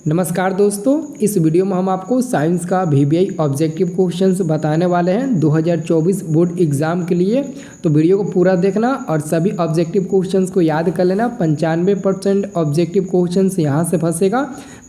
नमस्कार दोस्तों, इस वीडियो में हम आपको साइंस का वीवीआई ऑब्जेक्टिव क्वेश्चंस बताने वाले हैं 2024 बोर्ड एग्जाम के लिए। तो वीडियो को पूरा देखना और सभी ऑब्जेक्टिव क्वेश्चंस को याद कर लेना। 95% ऑब्जेक्टिव क्वेश्चंस यहाँ से फंसेगा।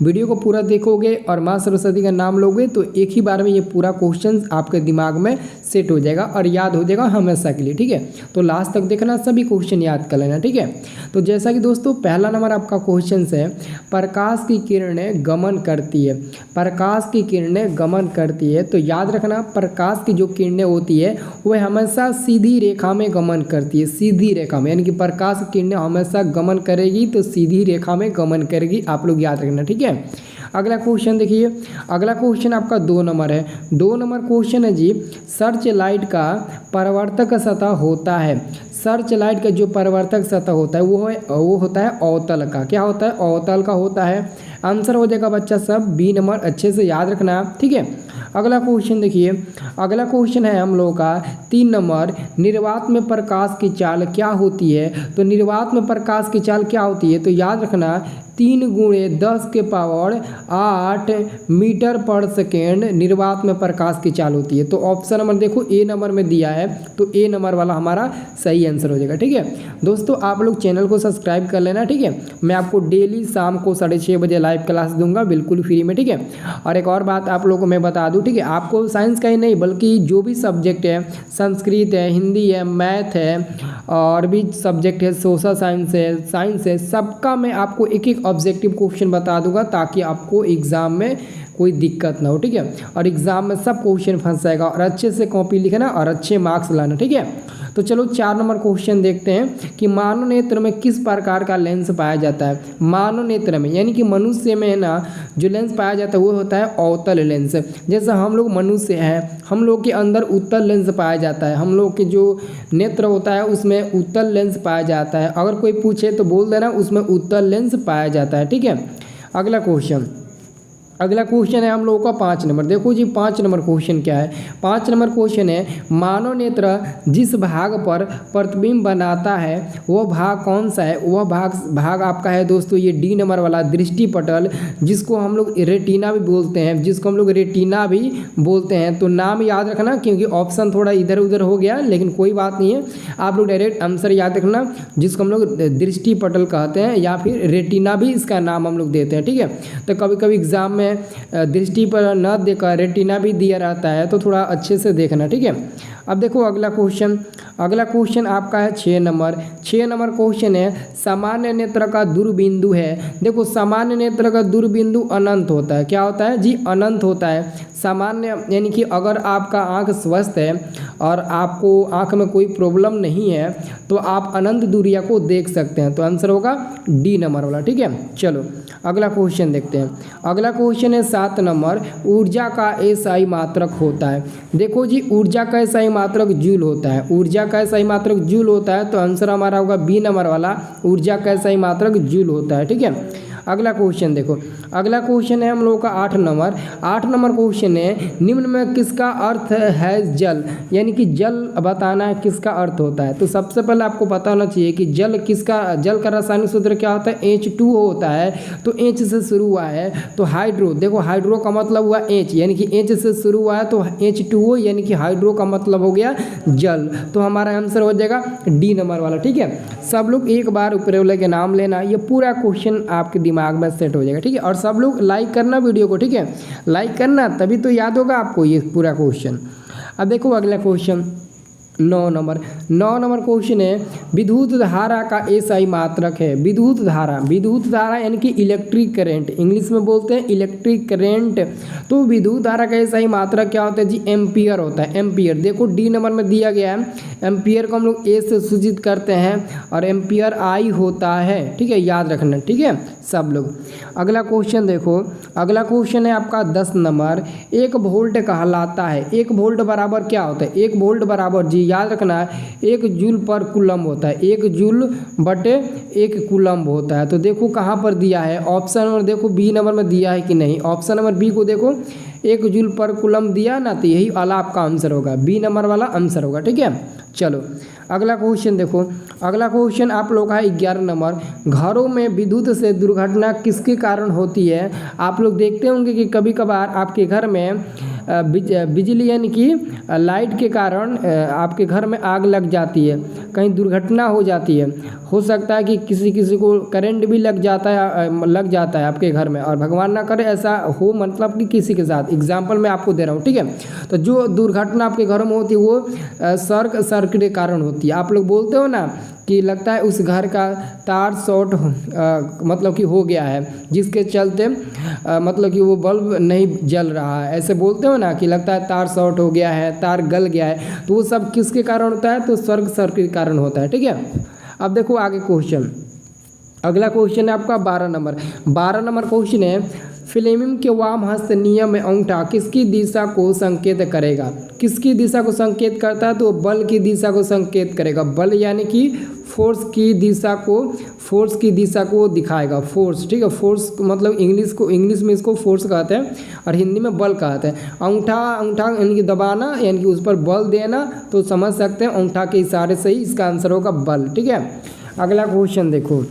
वीडियो को पूरा देखोगे और माँ सरस्वती का नाम लोगे तो एक ही बार में ये पूरा क्वेश्चन आपके दिमाग में सेट हो जाएगा और याद हो जाएगा हमेशा के लिए। ठीक है, तो लास्ट तक देखना, सभी क्वेश्चन याद कर लेना। ठीक है, तो जैसा कि दोस्तों पहला नंबर आपका क्वेश्चन है, प्रकाश की किरणें गमन करती है। प्रकाश की किरणें गमन करती है तो याद रखना, प्रकाश की जो किरणें होती है वह हमेशा सीधी रेखा में गमन करती है। सीधी रेखा में, यानी कि प्रकाश की किरणें हमेशा गमन करेगी तो सीधी रेखा में गमन करेगी। आप लोग याद रखना। ठीक है, अगला क्वेश्चन देखिए। अगला क्वेश्चन आपका 2 नंबर है। 2 नंबर क्वेश्चन है जी, सर्च लाइट का परावर्तक सतह होता है। सर्च लाइट का जो परावर्तक सतह होता है वो होता है अवतल का। क्या होता है? अवतल का होता है। आंसर हो जाएगा बच्चा सब बी नंबर, अच्छे से याद रखना। ठीक है, अगला क्वेश्चन देखिए। अगला क्वेश्चन है हम लोगों का 3 नंबर, निर्वात में प्रकाश की चाल क्या होती है। तो निर्वात में प्रकाश की चाल क्या होती है तो याद रखना 3 × 10⁸ मीटर पर सेकेंड निर्वात में प्रकाश की चाल होती है। तो ऑप्शन नंबर देखो ए नंबर में दिया है, तो ए नंबर वाला हमारा सही आंसर हो जाएगा। ठीक है दोस्तों, आप लोग चैनल को सब्सक्राइब कर लेना। ठीक है, मैं आपको डेली शाम को 6:30 बजे लाइव क्लास दूंगा बिल्कुल फ्री में। ठीक है, और एक और बात आप लोगों को मैं बता दूं, ठीक है, आपको साइंस का ही नहीं बल्कि जो भी सब्जेक्ट है, संस्कृत है, हिंदी है, मैथ है और भी सब्जेक्ट है, सोशल साइंस है, सबका मैं आपको एक एक ऑब्जेक्टिव क्वेश्चन बता दूंगा ताकि आपको एग्जाम में कोई दिक्कत ना हो। ठीक है, और एग्जाम में सब क्वेश्चन फंस जाएगा और अच्छे से कॉपी लिखना और अच्छे मार्क्स लाना। ठीक है, तो चलो 4 नंबर क्वेश्चन देखते हैं कि मानव नेत्र में किस प्रकार का लेंस पाया जाता है। मानव नेत्र में यानी कि मनुष्य में है ना, जो लेंस पाया जाता है वो होता है अवतल लेंस। जैसे हम लोग मनुष्य हैं, हम लोग के अंदर उत्तल लेंस पाया जाता है। हम लोग के जो नेत्र होता है उसमें उत्तल लेंस पाया जाता है। अगर कोई पूछे तो बोल देना उसमें उत्तल लेंस पाया जाता है। ठीक है, अगला क्वेश्चन है हम लोगों का 5 नंबर। देखो जी 5 नंबर क्वेश्चन क्या है। 5 नंबर क्वेश्चन है, मानव नेत्र जिस भाग पर प्रतिबिंब बनाता है वह भाग कौन सा है। वह भाग आपका है दोस्तों ये डी नंबर वाला दृष्टि पटल, जिसको हम लोग रेटिना भी बोलते हैं। तो नाम याद रखना क्योंकि ऑप्शन थोड़ा इधर उधर हो गया, लेकिन कोई बात नहीं है, आप लोग डायरेक्ट आंसर याद रखना, जिसको हम लोग दृष्टि पटल कहते हैं या फिर रेटिना भी इसका नाम हम लोग देते हैं। ठीक है, तो कभी कभी एग्जाम में दृष्टि पर न देकर रेटिना भी दिया रहता है, तो थोड़ा अच्छे से देखना। ठीक है, अब देखो अगला क्वेश्चन आपका है 6 नंबर। 6 नंबर क्वेश्चन है, सामान्य नेत्र का दूरबिंदु है। देखो सामान्य नेत्र का दूरबिंदु अनंत होता है। क्या होता है जी? अनंत होता है। सामान्य यानी कि अगर आपका आँख स्वस्थ है और आपको आँख में कोई प्रॉब्लम नहीं है तो आप अनंत दूरिया को देख सकते हैं। तो आंसर होगा डी नंबर वाला। ठीक है, चलो अगला क्वेश्चन देखते हैं। अगला क्वेश्चन है 7 नंबर, ऊर्जा का एसआई मात्रक होता है। देखो जी ऊर्जा का एसआई मात्रक जूल होता है। ऊर्जा का एसआई मात्रक जूल होता है, तो आंसर हमारा होगा बी नंबर वाला, ऊर्जा का एसआई मात्रक जूल होता है। ठीक है, अगला क्वेश्चन देखो। अगला क्वेश्चन है हम लोगों का 8 नंबर। 8 नंबर क्वेश्चन है, निम्न में किसका अर्थ है जल, यानी कि जल बताना है किसका अर्थ होता है। तो सबसे पहले आपको पता होना चाहिए कि जल का रासायनिक सूत्र क्या होता है, H2O होता है। तो H से शुरू हुआ है तो हाइड्रो, देखो हाइड्रो का मतलब हुआ H, यानी कि H से शुरू हुआ है तो H2O यानी कि हाइड्रो का मतलब हो गया जल। तो हमारा आंसर हो जाएगा डी नंबर वाला। ठीक है, सब लोग एक बार ऊपर वाले के नाम लेना, ये पूरा क्वेश्चन आपके दिमाग में सेट हो जाएगा। ठीक है, और सब लोग लाइक करना वीडियो को। ठीक है, लाइक करना तभी तो याद होगा आपको ये पूरा क्वेश्चन। अब देखो अगला क्वेश्चन 9 नंबर क्वेश्चन है, विद्युत धारा का एसआई मात्रक है। विद्युत धारा यानी कि इलेक्ट्रिक करंट, इंग्लिश में बोलते हैं इलेक्ट्रिक करंट। तो विद्युत धारा का एसआई मात्रक क्या होता है जी? एम्पियर होता है। एम्पियर देखो डी नंबर में दिया गया है। एम्पियर को हम लोग ए से सूचित करते हैं और एम्पियर आई होता है। ठीक है, याद रखना। ठीक है सब लोग। अगला क्वेश्चन देखो। अगला क्वेश्चन है आपका 10 नंबर, 1 वोल्ट कहलाता है। 1 वोल्ट बराबर क्या होता है? 1 वोल्ट बराबर जी याद रखना 1 जूल पर कूलम्ब होता है। 1 जूल बटे 1 कूलम्ब होता है। तो देखो कहाँ पर दिया है, ऑप्शन नंबर देखो बी नंबर में दिया है कि नहीं। ऑप्शन नंबर बी को देखो 1 जूल पर कूलम्ब दिया ना, तो यही वाला आपका आंसर होगा, बी नंबर वाला आंसर होगा। ठीक है, चलो अगला क्वेश्चन देखो, अगला क्वेश्चन आप लोग का है 11 नंबर। घरों में विद्युत से दुर्घटना किसके कारण होती है? आप लोग देखते होंगे कि कभी कभार आपके घर में बिजली यानी कि लाइट के कारण आपके घर में आग लग जाती है, कहीं दुर्घटना हो जाती है। हो सकता है कि किसी को करंट भी लग जाता है आपके घर में, और भगवान ना करे ऐसा हो, मतलब कि किसी के साथ एग्जाम्पल मैं आपको दे रहा हूँ, ठीक है। तो जो दुर्घटना आपके घरों में होती है वो सर्किट के कारण होती है। आप लोग बोलते हो ना कि लगता है उस घर का तार शॉर्ट मतलब कि हो गया है, जिसके चलते मतलब कि वो बल्ब नहीं जल रहा है, ऐसे बोलते हो ना कि लगता है तार शॉर्ट हो गया है, तार गल गया है। तो वो सब किसके कारण होता है? तो सर्किट के कारण होता है, ठीक है। अब देखो आगे क्वेश्चन, अगला क्वेश्चन है आपका 12 नंबर। 12 नंबर क्वेश्चन है, फ्लेमिंग के वाम हस्त नियम में अंगूठा किसकी दिशा को संकेत करेगा? किसकी दिशा को संकेत करता है? तो बल की दिशा को संकेत करेगा। बल यानी कि फोर्स की दिशा को दिखाएगा, फोर्स, ठीक है। फोर्स मतलब इंग्लिश में इसको फोर्स कहते हैं और हिंदी में बल कहते हैं। अंगूठा यानी कि दबाना, यानी कि उस पर बल देना, तो समझ सकते हैं अंगूठा के इशारे से ही इसका आंसर होगा बल, ठीक है। अगला क्वेश्चन देखो,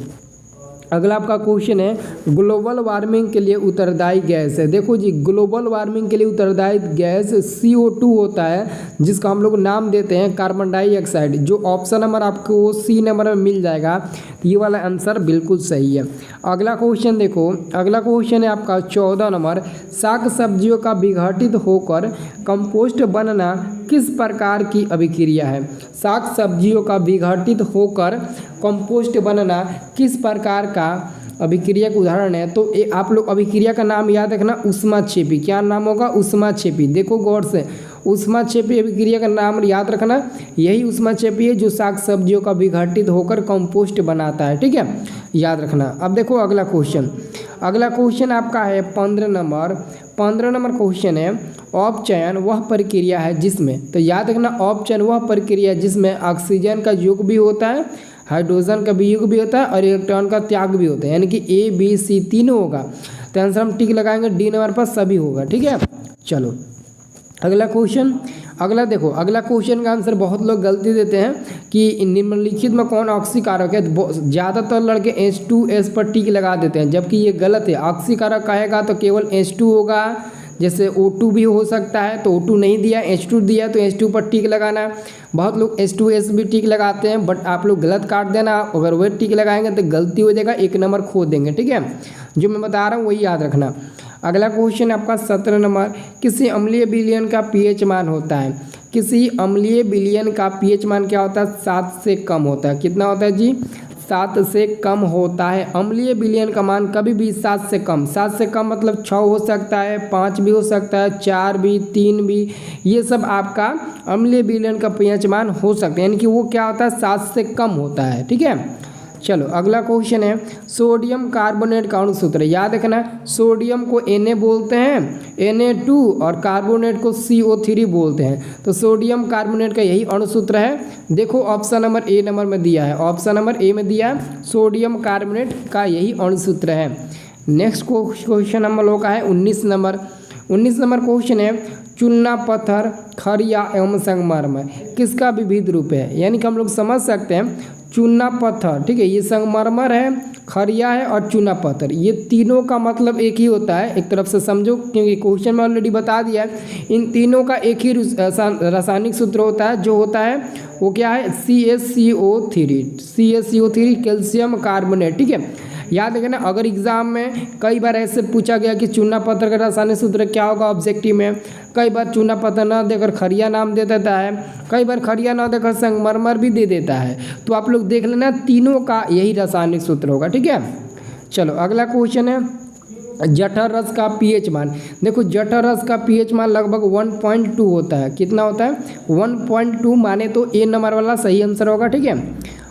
अगला आपका क्वेश्चन है ग्लोबल वार्मिंग के लिए उत्तरदायी गैस है। देखो जी, ग्लोबल वार्मिंग के लिए उत्तरदायी गैस CO2 होता है, जिसका हम लोग नाम देते हैं कार्बन डाइऑक्साइड। जो ऑप्शन नंबर आपको C नंबर में मिल जाएगा, ये वाला आंसर बिल्कुल सही है। अगला क्वेश्चन देखो, अगला क्वेश्चन है आपका 14 नंबर। साग सब्जियों का विघटित होकर कंपोस्ट बनना किस प्रकार की अभिक्रिया है? साग सब्जियों का विघटित होकर कंपोस्ट बनना किस प्रकार का अभिक्रिया का उदाहरण है? तो आप लोग अभिक्रिया का नाम याद रखना, ऊष्माक्षेपी। क्या नाम होगा? ऊष्माक्षेपी। देखो गौर से, ऊष्माक्षेपी अभिक्रिया का नाम याद रखना, यही ऊष्माक्षेपी है जो साग सब्जियों का विघटित होकर कंपोस्ट बनाता है, ठीक है, याद रखना। अब देखो अगला क्वेश्चन, अगला क्वेश्चन आपका है 15 नंबर। 15 नंबर क्वेश्चन है अपचयन वह प्रक्रिया है जिसमें, तो याद रखना अपचयन वह प्रक्रिया जिसमें ऑक्सीजन का योग भी होता है, हाइड्रोजन का वियोग भी होता है और इलेक्ट्रॉन का त्याग भी होता है, यानी कि ABC तीनों होगा। तो आंसर हम टिक लगाएंगे, डी नंबर पर सभी होगा, ठीक है। चलो अगला क्वेश्चन, अगला देखो, अगला क्वेश्चन का आंसर बहुत लोग गलती देते हैं कि निम्नलिखित में कौन ऑक्सीकारक है। ज़्यादातर लड़के H2S पर टिक लगा देते हैं, जबकि ये गलत है। ऑक्सीकारक कहेगा तो केवल H2 होगा, जैसे O2 भी हो सकता है, तो O2 नहीं दिया, H2 दिया तो H2 पर टिक लगाना। बहुत लोग H2S भी टिक लगाते हैं, बट आप लोग गलत काट देना। अगर वह टिक लगाएंगे तो गलती हो जाएगा, 1 नंबर खो देंगे, ठीक है। जो मैं बता रहा हूँ वही याद रखना। अगला क्वेश्चन आपका 17 नंबर। किसी अम्लीय विलयन का pH मान होता है? किसी अम्लीय विलयन का pH मान क्या होता है? 7 से कम होता है। कितना होता है जी? 7 से कम होता है। अम्लीय विलयन का मान कभी भी 7 से कम, 7 से कम मतलब 6 हो सकता है, 5 भी हो सकता है, 4 भी, 3 भी, ये सब आपका अम्लीय विलयन का pH मान हो सकता है, यानी कि वो क्या होता है? 7 से कम होता है, ठीक है। चलो अगला क्वेश्चन है सोडियम कार्बोनेट का अणु सूत्र। याद रखना, सोडियम को Na बोलते हैं, Na2, और कार्बोनेट को CO3 बोलते हैं। तो सोडियम कार्बोनेट का यही अणु सूत्र है। देखो ऑप्शन नंबर A नंबर में दिया है, ऑप्शन नंबर A में दिया है, सोडियम कार्बोनेट का यही अणु सूत्र है। नेक्स्ट क्वेश्चन हम लोग का है 19 नंबर। 19 नंबर क्वेश्चन है चूना, पत्थर, खड़िया एवं संगमरमर किसका विविध रूप है? यानी कि हम लोग समझ सकते हैं चूना पत्थर, ठीक है, ये संगमरमर है, खड़िया है और चूना पत्थर, ये तीनों का मतलब एक ही होता है। एक तरफ से समझो, क्योंकि क्वेश्चन में ऑलरेडी बता दिया है। इन तीनों का एक ही रासायनिक सूत्र होता है, जो होता है वो क्या है? CaCO3 कैल्शियम कार्बोनेट, ठीक है। याद रखना, अगर एग्जाम में कई बार ऐसे पूछा गया कि चूना पत्थर का रासायनिक सूत्र क्या होगा ऑब्जेक्टिव में, कई बार चूना पत्थर न देकर खड़िया नाम दे देता है, कई बार खड़िया न देकर संगमरमर भी दे देता है। तो आप लोग देख लेना, तीनों का यही रासायनिक सूत्र होगा, ठीक है। चलो अगला क्वेश्चन है जठर रस का pH मान। देखो जठर रस का pH मान लगभग 1.2 होता है। कितना होता है? 1.2 माने तो A नंबर वाला सही आंसर होगा, ठीक है।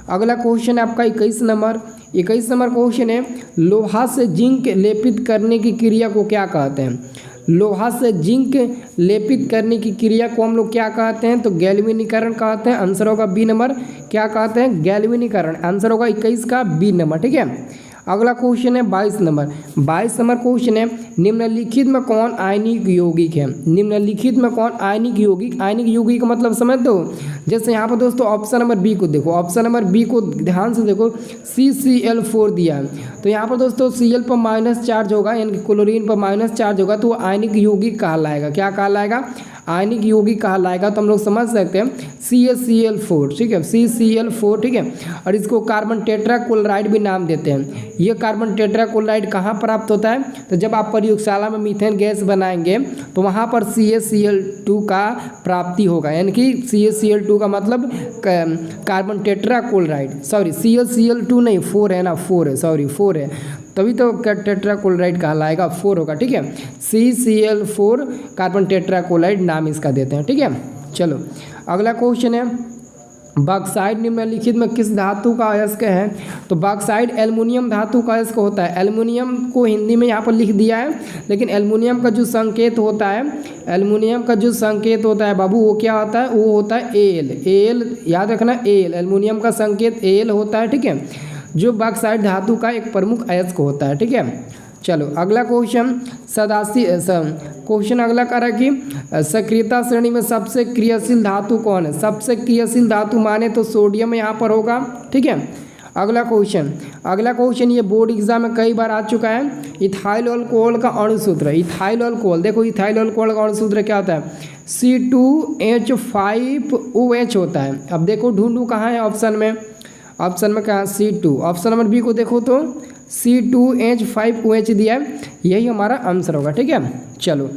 अगला क्वेश्चन है आपका 21 नंबर। 21 नंबर क्वेश्चन है लोहा से जिंक लेपित करने की क्रिया को क्या कहते हैं? लोहा से जिंक लेपित करने की क्रिया को हम लोग क्या कहते हैं? तो गैल्वेनीकरण कहते हैं। आंसर होगा बी नंबर। क्या कहते हैं? गैल्वेनीकरण। आंसर होगा 21 का बी नंबर, ठीक है। अगला क्वेश्चन है 22 नंबर। 22 नंबर क्वेश्चन है, निम्नलिखित में कौन आयनिक यौगिक है? निम्नलिखित में कौन आयनिक यौगिक? आयनिक यौगिक का मतलब समझ दो। जैसे यहाँ पर दोस्तों ऑप्शन नंबर बी को देखो, ऑप्शन नंबर बी को ध्यान से देखो, CCl4 दिया है। तो यहाँ पर दोस्तों Cl पर माइनस चार्ज होगा, यानी कि क्लोरीन पर माइनस चार्ज होगा, तो वो आयनिक यौगिक कहलाएगा। क्या कहलाएगा? आयनिक यौगिक कहलाएगा। तो हम लोग समझ सकते हैं CaCl4, ठीक है, CCl4, ठीक है। और इसको कार्बन टेट्राक्लोराइड भी नाम देते हैं। ये कार्बन टेट्राक्लोराइड कहाँ प्राप्त होता है? तो जब आप प्रयोगशाला में मीथेन गैस बनाएंगे तो वहाँ पर CaCl2 का प्राप्ति होगा, यानी कि CaCl2 का मतलब कार्बन टेट्राक्लोराइड, सॉरी CaCl2 नहीं, 4 है ना, 4 है, सॉरी 4 है, तभी तो टेट्राक्लोराइड कहलाएगा, 4 होगा, ठीक है। CCl4 कार्बन टेट्राक्लोराइड नाम इसका देते हैं, ठीक है। चलो अगला क्वेश्चन है, बॉक्साइड निम्नलिखित में किस धातु का अयस्क है? तो बॉक्साइड एल्युमिनियम धातु का अयस्क होता है। एल्युमिनियम को हिंदी में यहाँ पर लिख दिया है, लेकिन एल्युमिनियम का जो संकेत होता है, एल्युमिनियम का जो संकेत होता है बाबू, वो क्या होता है? वो होता है Al। Al याद रखना, Al, एल्युमिनियम का संकेत Al होता है, ठीक है, जो बॉक्साइड धातु का एक प्रमुख अयस्क होता है, ठीक है। चलो अगला क्वेश्चन, क्वेश्चन अगला करा कि सक्रियता श्रेणी में सबसे क्रियाशील धातु कौन है? सबसे क्रियाशील धातु माने तो सोडियम यहाँ पर होगा, ठीक है। अगला क्वेश्चन ये बोर्ड एग्जाम में कई बार आ चुका है, इथाइल अल्कोहल का अणुसूत्र। इथाइल अल्कोहल, देखो इथाइल अल्कोहल का अणुसूत्र क्या होता है? C2H5OH होता है। अब देखो ढूंढू कहाँ है ऑप्शन में, ऑप्शन में कहाँ? C2। ऑप्शन नंबर बी को देखो तो C2H5OH दिया है, यही हमारा आंसर होगा, ठीक है। चलो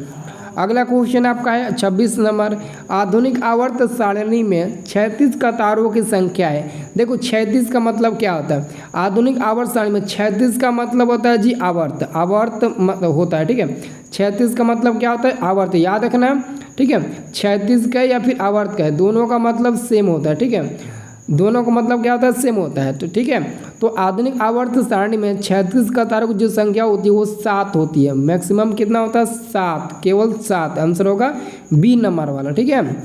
अगला क्वेश्चन आपका है 26 नंबर, आधुनिक आवर्त सारणी में 36 कतारों की संख्या है। देखो 36 का मतलब क्या होता है? आधुनिक आवर्त सारणी में 36 का मतलब होता है जी आवर्त, आवर्त होता है, ठीक है। 36 का मतलब क्या होता है? आवर्त, याद रखना है, ठीक है। 36 का या फिर आवर्त का है, दोनों का मतलब सेम होता है, ठीक है, दोनों का मतलब क्या होता है? सेम होता है, तो ठीक है। तो आधुनिक आवर्त सारणी में 36 कतारों की जो संख्या होती है वो 7 होती है। मैक्सिमम कितना होता है? 7, केवल 7। आंसर होगा बी नंबर वाला, ठीक है।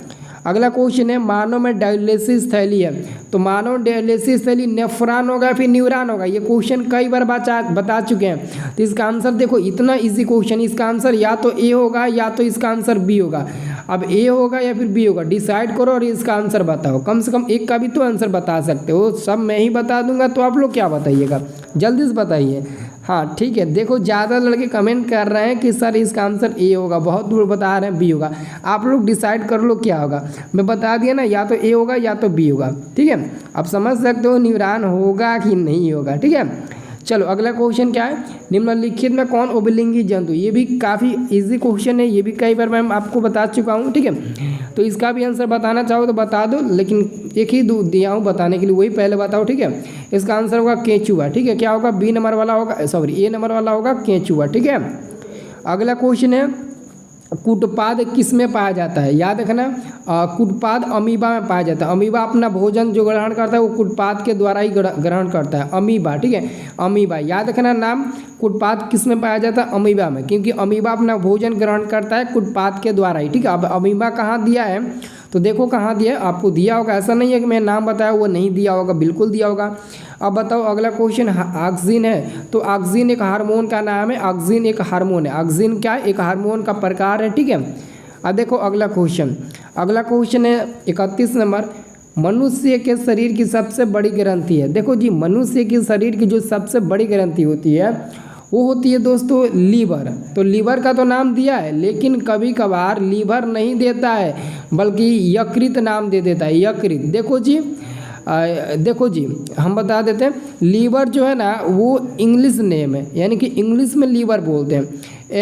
अगला क्वेश्चन है, मानव में डायलिसिस थैली है, तो मानव डायलिसिस थैली नेफ्रॉन होगा फिर न्यूरॉन होगा? ये क्वेश्चन कई बार बता चुके हैं, तो इसका आंसर देखो, इतना इजी क्वेश्चन, इसका आंसर या तो ए होगा या तो इसका आंसर बी होगा। अब ए होगा या फिर बी होगा, डिसाइड करो और इसका आंसर बताओ। कम से कम एक का भी तो आंसर बता सकते हो, सब मैं ही बता दूंगा तो आप लोग क्या बताइएगा, जल्दी से बताइए। हाँ ठीक है, देखो ज़्यादा लड़के कमेंट कर रहे हैं कि सर इसका आंसर ए होगा, बहुत लोग बता रहे हैं बी होगा। आप लोग डिसाइड कर लो क्या होगा, मैं बता दिया ना, या तो ए होगा या तो बी होगा, ठीक है। आप समझ सकते हो न्यूरॉन होगा कि नहीं होगा, ठीक है। चलो अगला क्वेश्चन क्या है, निम्नलिखित में कौन उभयलिंगी जंतु? ये भी काफ़ी इजी क्वेश्चन है, ये भी कई बार मैं आपको बता चुका हूँ, ठीक है। तो इसका भी आंसर बताना चाहो तो बता दो, लेकिन एक ही दिया हूँ बताने के लिए, वही पहले बताओ, ठीक है। इसका आंसर होगा केंचुआ, ठीक है। क्या होगा? बी नंबर वाला होगा, सॉरी ए नंबर वाला होगा केंचुआ, ठीक है। अगला क्वेश्चन है, कुटपाद किस में पाया जाता है? याद रखना, कुटपाद अमीबा में पाया जाता है। अमीबा अपना भोजन जो ग्रहण करता है वो कुटपाद के द्वारा ही ग्रहण करता है, अमीबा, ठीक है, अमीबा। याद रखना नाम, कुटपाद किस में पाया जाता है? अमीबा में, क्योंकि अमीबा अपना भोजन ग्रहण करता है कुटपाद के द्वारा ही, ठीक है। अब अमीबा कहाँ दिया है तो देखो कहाँ दिया है, आपको दिया होगा, ऐसा नहीं है कि मैं नाम बताया वो नहीं दिया होगा, बिल्कुल दिया होगा। अब बताओ अगला क्वेश्चन, ऑक्सीजन है, तो ऑक्सीजन एक हार्मोन का नाम है, ऑक्सीजन एक हार्मोन है, ऑक्सीजन क्या है? एक हार्मोन का प्रकार है, ठीक है। अब देखो अगला क्वेश्चन है 31 नंबर, मनुष्य के शरीर की सबसे बड़ी ग्रंथि है। देखो जी, मनुष्य के शरीर की जो सबसे बड़ी ग्रंथि होती है वो होती है दोस्तों लीवर। तो लीवर का तो नाम दिया है, लेकिन कभी कभार लीवर नहीं देता है बल्कि यकृत नाम दे देता है, यकृत। देखो जी हम बता देते हैं, लीवर जो है ना वो इंग्लिश नेम है, यानी कि इंग्लिश में लीवर बोलते हैं,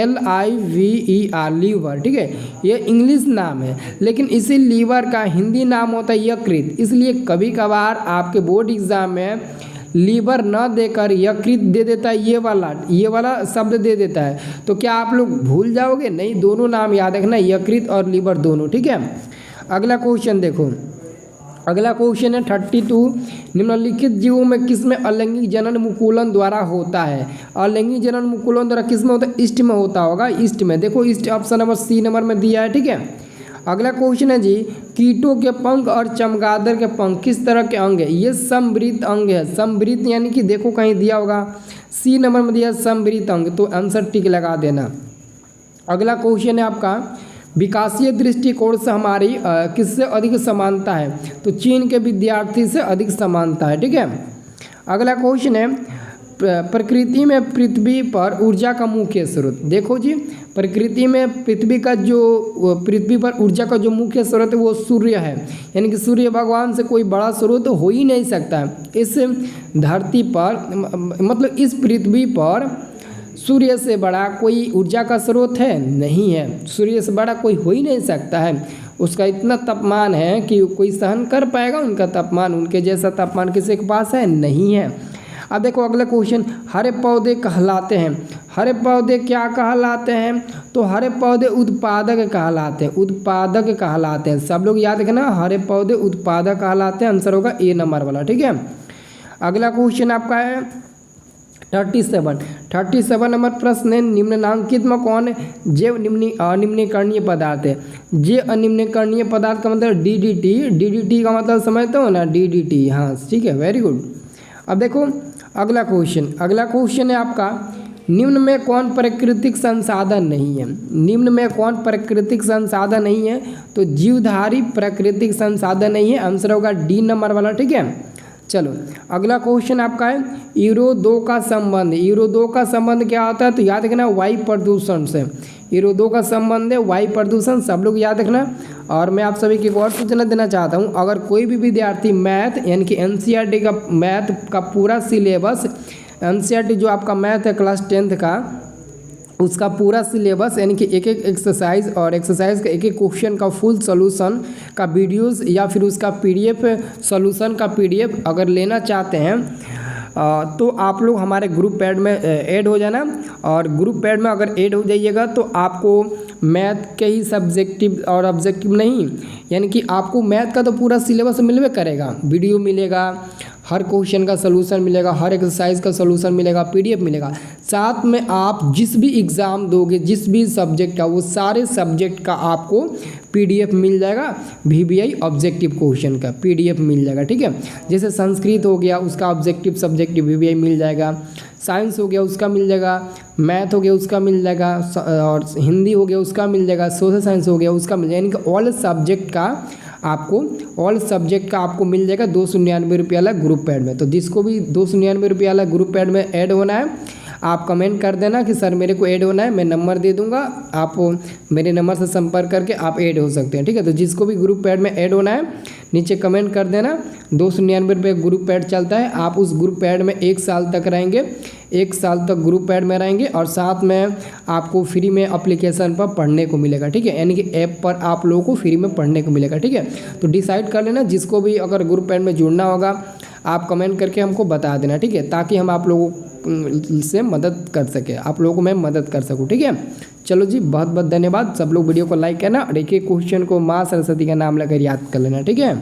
LIVER लीवर, ठीक है, ये इंग्लिश नाम है। लेकिन इसी लीवर का हिंदी नाम होता है यकृत, इसलिए कभी कभार आपके बोर्ड एग्जाम में लीवर न देकर यकृत दे देता है, ये वाला शब्द दे देता है। तो क्या आप लोग भूल जाओगे? नहीं, दोनों नाम याद रखना, यकृत और लीवर दोनों, ठीक है। अगला क्वेश्चन देखो, अगला क्वेश्चन है 32, निम्नलिखित जीवों में किसमें अलैंगिक जनन मुकुलन द्वारा होता है? अलैंगिक जनन मुकुलन द्वारा किसमें होता है? ईस्ट में होता होगा, ईस्ट में। देखो east option number C number में दिया है, ठीक है। अगला क्वेश्चन है जी, कीटों के पंख और चमगादड़ के पंख किस तरह के अंग है? ये समवृत्त अंग है। समवृत्त यानी कि देखो कहीं दिया होगा सी नंबर में दिया समवृत्त अंग, तो आंसर टिक लगा देना। अगला क्वेश्चन है आपका, विकासीय दृष्टिकोण से हमारी किससे अधिक समानता है? तो चीन के विद्यार्थी से अधिक समानता है। ठीक है। अगला क्वेश्चन है, प्रकृति में पृथ्वी पर ऊर्जा का मुख्य स्रोत। देखो जी, प्रकृति में पृथ्वी पर ऊर्जा का जो मुख्य स्रोत है वो सूर्य है, यानी कि सूर्य भगवान से कोई बड़ा स्रोत हो ही नहीं सकता है। इस धरती पर मतलब इस पृथ्वी पर सूर्य से बड़ा कोई ऊर्जा का स्रोत है? नहीं है। सूर्य से बड़ा कोई हो ही नहीं सकता है। उसका इतना तापमान है कि कोई सहन कर पाएगा उनका तापमान, उनके जैसा तापमान किसी के पास है? नहीं है। अब देखो अगला क्वेश्चन, हरे पौधे कहलाते हैं। हरे पौधे क्या कहलाते हैं? तो हरे पौधे उत्पादक कहलाते हैं। उत्पादक कहलाते हैं। सब लोग याद रखना, हरे पौधे उत्पादक कहलाते हैं। आंसर होगा ए नंबर वाला। ठीक है। अगला क्वेश्चन आपका है 37 नंबर प्रश्न है, निम्नलिखित में कौन जैव अनिम्नीकरणीय पदार्थ है? जे अनिम्नीकरणीय पदार्थ का मतलब डीडीटी का मतलब समझते हो ना, डीडीटी। हाँ ठीक है, वेरी गुड। अब देखो अगला क्वेश्चन है आपका, निम्न में कौन प्राकृतिक संसाधन नहीं है? निम्न में कौन प्राकृतिक संसाधन नहीं है? तो जीवधारी प्राकृतिक संसाधन नहीं है। आंसर होगा डी नंबर वाला। ठीक है। चलो अगला क्वेश्चन आपका है, यूरो 2 का संबंध। यूरो 2 का संबंध क्या होता है? तो याद रखना वायु प्रदूषण से। यूरो 2 का संबंध है वायु प्रदूषण, सब लोग याद रखना। और मैं आप सभी की एक और सूचना देना चाहता हूँ, अगर कोई भी विद्यार्थी मैथ यानी कि एनसीईआरटी का मैथ का पूरा सिलेबस, एनसीईआरटी जो आपका मैथ है क्लास 10th का, उसका पूरा सिलेबस यानी कि एक एक एक्सरसाइज और एक्सरसाइज का एक एक क्वेश्चन का फुल सॉल्यूशन का वीडियोस या फिर उसका पीडीएफ सॉल्यूशन का पीडीएफ अगर लेना चाहते हैं तो आप लोग हमारे ग्रुप पैड में ऐड हो जाना। और ग्रुप पैड में अगर ऐड हो जाइएगा तो आपको मैथ के ही सब्जेक्टिव और ऑब्जेक्टिव नहीं, यानी कि आपको मैथ का तो पूरा सिलेबस मिलवे करेगा, वीडियो मिलेगा, हर क्वेश्चन का सलूशन मिलेगा, हर एक्सरसाइज का सलूशन मिलेगा, पीडीएफ मिलेगा। साथ में आप जिस भी एग्ज़ाम दोगे, जिस भी सब्जेक्ट का, वो सारे सब्जेक्ट का आपको पीडीएफ मिल जाएगा। वीवीआई ऑब्जेक्टिव क्वेश्चन का पीडीएफ मिल जाएगा। ठीक है। जैसे संस्कृत हो गया उसका ऑब्जेक्टिव सब्जेक्टिव वीवीआई मिल जाएगा, साइंस हो गया उसका मिल जाएगा, मैथ हो गया उसका मिल जाएगा, और हिंदी हो गया उसका मिल जाएगा, सोशल साइंस हो गया उसका मिल जाएगा। यानी कि ऑल सब्जेक्ट का आपको मिल जाएगा 299 रुपये वाला ग्रुप पैड में। तो जिसको भी 299 रुपये वाला ग्रुप पैड में ऐड होना है, आप कमेंट कर देना कि सर मेरे को ऐड होना है, मैं नंबर दे दूंगा, आप मेरे नंबर से संपर्क करके आप ऐड हो सकते हैं। ठीक है। तो जिसको भी ग्रुप पैड में ऐड होना है नीचे कमेंट कर देना। 299 रुपये ग्रुप पैड चलता है। आप उस ग्रुप पैड में 1 साल तक रहेंगे, 1 साल तक ग्रुप पैड में रहेंगे, और साथ में आपको फ्री में एप्लीकेशन पर पढ़ने को मिलेगा। ठीक है। यानी कि ऐप पर आप लोगों को फ्री में पढ़ने को मिलेगा। ठीक है। तो डिसाइड कर लेना, जिसको भी अगर ग्रुप पैड में जुड़ना होगा आप कमेंट करके हमको बता देना। ठीक है। ताकि हम आप लोगों से मदद कर सके, आप लोगों को मैं मदद कर सकूं। ठीक है। चलो जी, बहुत बहुत धन्यवाद। सब लोग वीडियो को लाइक करना और एक एक क्वेश्चन को माँ सरस्वती का नाम लेकर याद कर लेना। ठीक है।